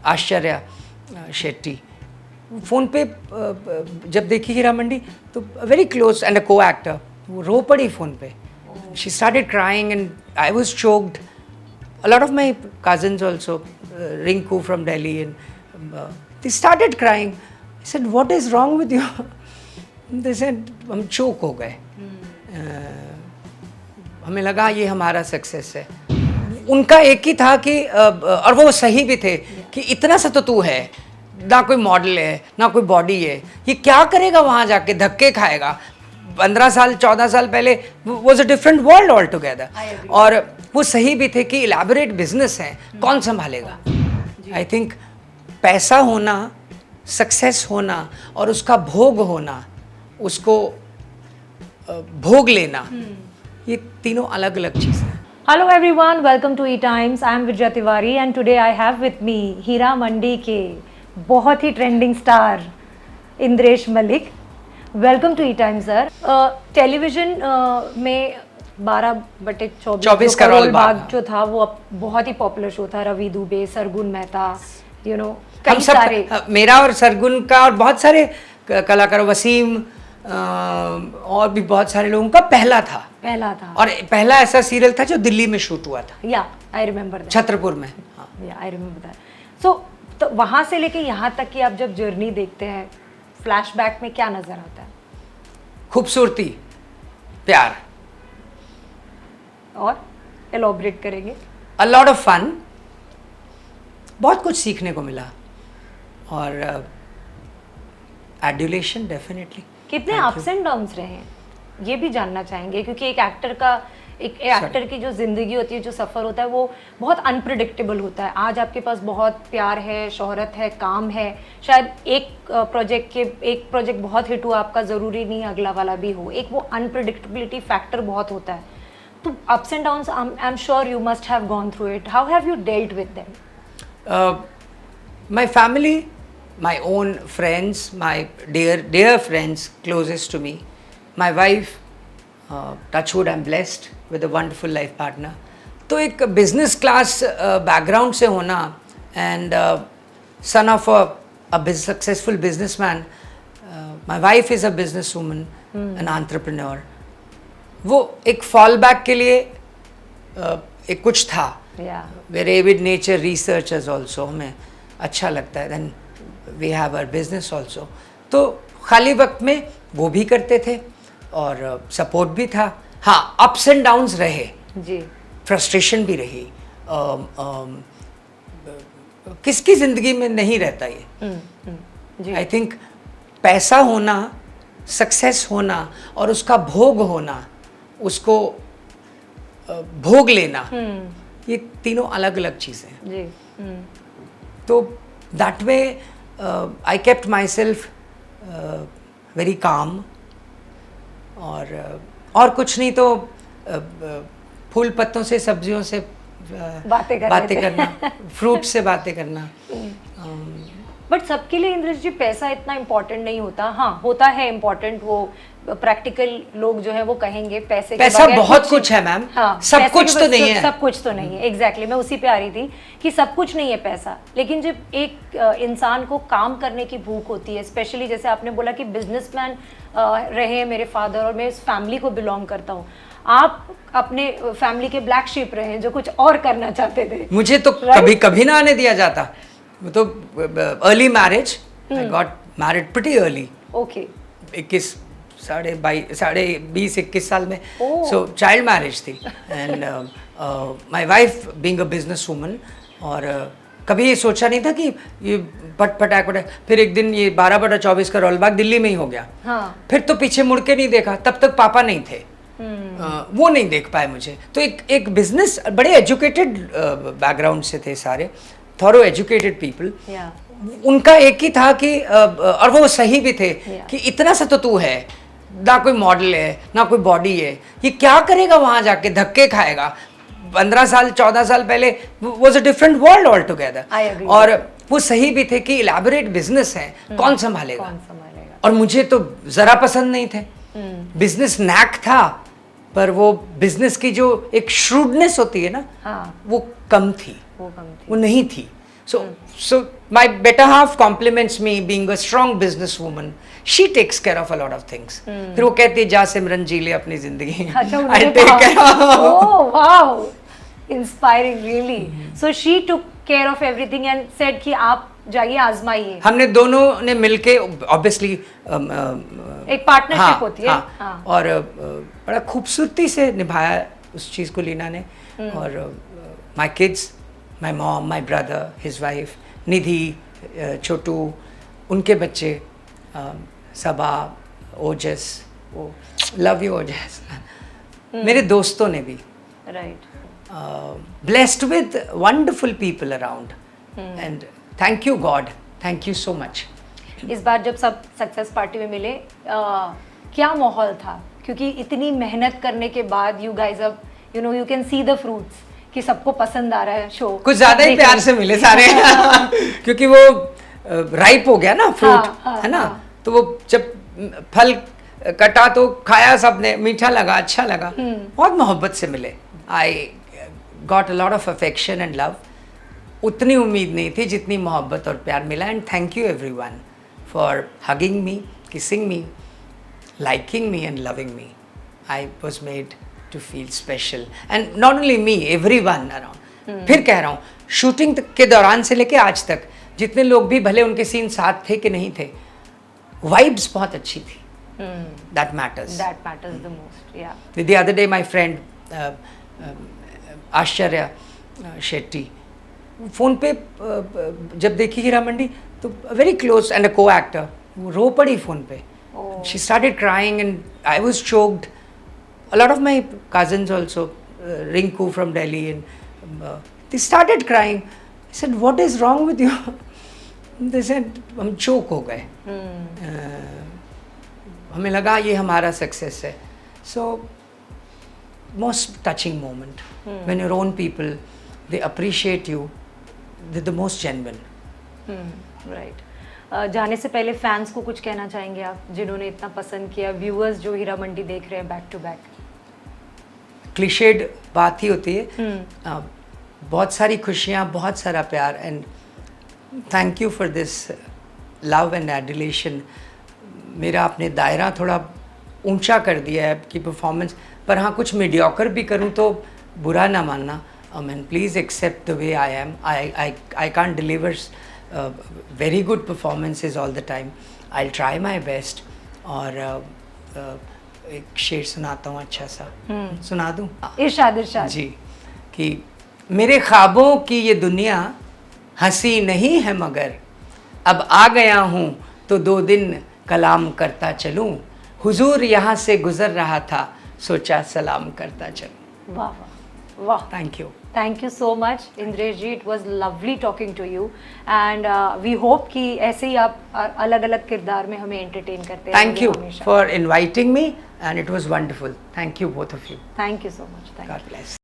आश्चर्या Shetty, phone पे जब देखी हीरा मंडी तो वेरी क्लोज एंड अ को एक्टर, वो रो पड़ी फ़ोन पे. She started crying and I was choked. A lot of my cousins also, Rinku from Delhi, and they started crying. I said, "What is wrong with you?" They said, "हम choke हो गए. हमें लगा ये हमारा success है." उनका एक ही था कि और वो सही भी थे कि इतना सा तो तू है, ना कोई मॉडल है, ना कोई बॉडी है, ये क्या करेगा वहाँ जाके, धक्के खाएगा. 15 साल 14 साल पहले was a different world all together. और वो सही भी थे कि इलेबोरेट बिजनेस है, कौन संभालेगा. आई थिंक पैसा होना, सक्सेस होना और उसका भोग होना, उसको भोग लेना, ये तीनों अलग अलग चीज़ें हैं. Hello everyone, welcome to E-Times. I am Vijaya Tiwari and today I have with me हीरा मंडी के बहुत ही trending star Indresh Malik. Welcome to E-Times sir. Television में 12/24 करोड़ बाग जो था वो अब बहुत ही पॉपुलर शो था. रवि दुबे, सरगुन मेहता, यू नो कई सारे, मेरा और सरगुन का और बहुत सारे कलाकारों, वसीम और भी बहुत सारे लोगों का पहला था और पहला ऐसा सीरियल था जो दिल्ली में शूट हुआ था. या आई रिमेम्बर छत्रपुर में. या आई रिमेम्बर दैट. सो तो वहाँ से लेके यहाँ तक कि आप जब जर्नी देखते हैं, फ्लैशबैक में क्या नजर आता है? खूबसूरती, प्यार, और एलॉबरेट करेंगे. अ लॉट ऑफ फन, बहुत कुछ सीखने को मिला और एड्यूलेशन डेफिनेटली. कितने अप्स एंड डाउन्स रहे हैं ये भी जानना चाहेंगे, क्योंकि एक एक्टर की जो जिंदगी होती है, जो सफ़र होता है, वो बहुत अनप्रिडिक्टेबल होता है. आज आपके पास बहुत प्यार है, शोहरत है, काम है, शायद एक प्रोजेक्ट बहुत हिट हुआ आपका, ज़रूरी नहीं अगला वाला भी हो. एक वो अनप्रिडिक्टेबिलिटी फैक्टर बहुत होता है. तो ups and downs, I am sure you must have gone through it. How have you dealt with them? My family, my own friends, my dear friends closest to me, my wife, touchwood I'm blessed with a wonderful life partner. तो एक business class background से होना and son of a successful businessman, my wife is a businesswoman, an entrepreneur. वो एक fallback के लिए एक कुछ था. We're avid nature researchers also, हमें अच्छा लगता है. Then we have our business also. तो खाली वक्त में वो भी करते थे और सपोर्ट भी था. हाँ, अप्स एंड डाउन्स रहे जी, फ्रस्ट्रेशन भी रही. किसकी ज़िंदगी में नहीं रहता ये. आई थिंक पैसा होना, सक्सेस होना और उसका भोग होना, उसको भोग लेना, ये तीनों अलग अलग चीज़ें हैं. तो that way I kept myself very calm. और कुछ नहीं तो फूल पत्तों से, सब्जियों से बातें करना, फ्रूट से बातें करना. बट सबके लिए इंद्रेश जी पैसा इतना इम्पोर्टेंट नहीं होता. हाँ, होता है इम्पोर्टेंट. वो प्रैक्टिकल लोग जो है वो कहेंगे पैसा बहुत कुछ है मैम. हाँ, सब कुछ तो नहीं है. सब कुछ तो नहीं है. एग्जैक्टली, मैं उसी पे आ रही थी कि सब कुछ नहीं है पैसा. लेकिन जब एक इंसान को काम करने की भूख होती है, स्पेशली जैसे आपने बोला कि बिजनेसमैन रहे मेरे फादर और मैं इस फैमिली को बिलोंग करता हूँ, आप अपने फैमिली के ब्लैक शिप रहे जो कुछ और करना चाहते थे. मुझे तो कभी ना आने दिया जाता. तो early marriage, I got married pretty early. Okay. 21 साल में. सो चाइल्ड मैरिज थी. And my wife being a business woman, और कभी ये सोचा नहीं था कि ये पटाक. फिर एक दिन ये 12/24 का रोलबाग दिल्ली में ही हो गया. हाँ. फिर तो पीछे मुड़ के नहीं देखा. तब तक पापा नहीं थे. वो नहीं देख पाए मुझे. तो एक बिजनेस, बड़े एजुकेटेड बैकग्राउंड से थे सारे, थॉरो एजुकेटेड पीपल. उनका एक ही था कि और वो सही भी थे कि इतना सा तो तू है, ना कोई मॉडल है, ना कोई बॉडी है, ये क्या करेगा वहाँ जाके, धक्के खाएगा. 15 साल 14 साल पहले was a different world all together. और वो सही भी थे कि इलेबोरेट बिजनेस है, कौन संभालेगा. और मुझे तो जरा पसंद नहीं थे. बिजनेस नैक था, पर वो बिजनेस की जो एक श्रूडनेस होती है ना, वो कम थी, वो नहीं थी. So my better half compliments me being a strong businesswoman. She takes care of a lot of things. फिर वो कहती है जा सिमरन जी ले अपनी जिंदगी. अच्छा, I उन्होंने take कहा, care. oh wow, inspiring really. So she took care of everything and said कि आप जाइए आजमाइए. हमने दोनों ने मिलके obviously एक पार्टनरशिप होती है. हाँ. और बड़ा खूबसूरती से निभाया उस चीज़ को लीना ने. और my kids, my mom, my brother, his wife Nidhi, Chhotu, उनके बच्चे, सबा, ओजस, वो लव यू ओजस, मेरे दोस्तों ने भी. Right. Blessed with wonderful people around. And thank you God, thank you so much. इस बार जब सब सक्सेस पार्टी में मिले, क्या माहौल था? क्योंकि इतनी मेहनत करने के बाद यू गाइज अब you can see the fruits कि सबको पसंद आ रहा है शो. कुछ ज्यादा ही प्यार से मिले सारे. क्योंकि वो राइप हो गया ना फ्रूट, है ना. तो वो जब फल कटा तो खाया सबने, मीठा लगा, अच्छा लगा, बहुत मोहब्बत से मिले. I got a lot of affection and love. उतनी उम्मीद नहीं थी जितनी मोहब्बत और प्यार मिला. And thank you everyone for hugging me, kissing me, liking me and loving me. I was made to feel special, and not only me, everyone around. फिर कह रहा हूँ, शूटिंग के दौरान से लेके आज तक जितने लोग भी, भले उनके सीन साथ थे कि नहीं थे, वाइब्स बहुत अच्छी थी. That matters. That matters the most. Yeah. The other day, my friend आश्चर्य शेट्टी फोन पे जब देखी हीरा मंडी तो वेरी क्लोज एंड अ को एक्टर, वो रो पड़ी फोन पे. She started crying and I was choked. A lot of my cousins also, Rinku from Delhi, and they started crying. I said, "What is wrong with you?" They said, "हम choke हो गए. हमें लगा ये हमारा success है." So, most touching moment when your own people, they appreciate you. They're the most genuine. Right. जाने से पहले फैंस को कुछ कहना चाहेंगे आप, जिन्होंने इतना पसंद किया, व्यूअर्स जो हीरा मंडी देख रहे हैं बैक टू बैक? क्लिशेड बात ही होती है. बहुत सारी खुशियाँ, बहुत सारा प्यार, and thank you for this love and adulation. मेरा आपने दायरा थोड़ा ऊंचा कर दिया है आपकी परफॉर्मेंस पर. हाँ, कुछ मीडियोकर भी करूँ तो बुरा ना मानना. And please accept the way I am. I can't deliver very good performances all the time. I'll try my best. और एक शेर सुनाता हूँ अच्छा सा. सुना दूँ? इरशाद इरशाद. जी. कि मेरे ख्वाबों की ये दुनिया हंसी नहीं है मगर अब आ गया हूँ तो 2 दिन कलाम करता चलूँ. हुजूर यहाँ से गुजर रहा था सोचा सलाम करता चलूँ. वाह वाह वाह. Thank you. Thank you so much, Indresh ji. It was lovely talking to you, and we hope कि ऐसे ही आप अलग-अलग किरदार में हमें entertain करते हैं. Thank you for inviting me, and it was wonderful. Thank you both of you. Thank you so much. Thank you. God bless.